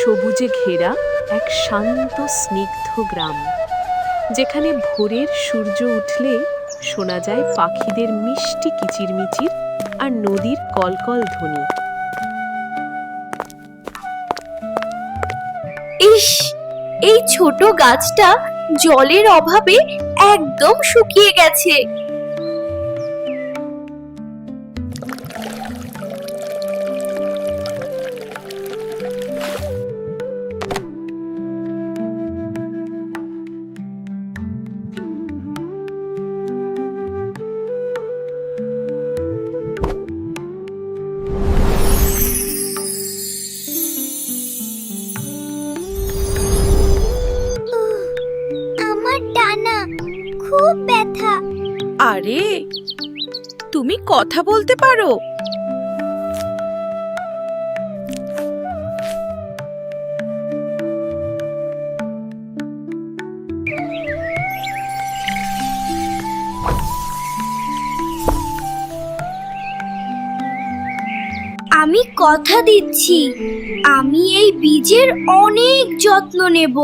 সবুজে ঘেরা এক শান্ত স্নিগ্ধ গ্রাম, যেখানে ভোরের সূর্য উঠলে শোনা যায় পাখিদের মিষ্টি কিচিরমিচির আর নদীর কলকল ধ্বনি। ইস, এই ছোট গাছটা জলের অভাবে একদম শুকিয়ে গেছে। আমার ডানা খুব ব্যথা। আরে, তুমি কথা বলতে পারো? আমি কথা দিচ্ছি, আমি এই বীজের অনেক যত্ন নেব।